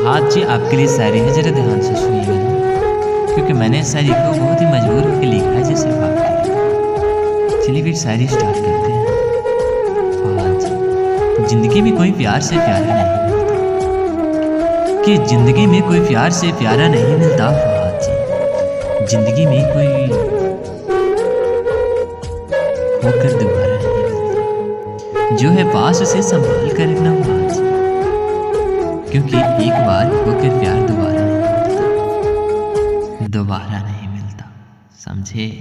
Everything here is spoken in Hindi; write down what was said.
आज जी आपके लिए शायरी है, ज़रा ध्यान से सुनिएगा जी, क्योंकि मैंने इस शायरी को बहुत ही मजबूर होकर लिखा है जी सिर्फ आपके लिए। चलिए फिर शायरी स्टार्ट करते हैं। हाँ जी। ज़िंदगी में कोई प्यार से प्यारा नहीं मिलता, कि ज़िंदगी में कोई प्यार से प्यारा नहीं मिलता। हाँ जी। ज़िंदगी में कोई होकर दोबारा नहीं मिलता, जो है पास उसे संभाल कर रखना। हाँ जी। क्योंकि एक बार होकर प्यार दोबारा नहीं मिलता, दोबारा नहीं मिलता। समझे?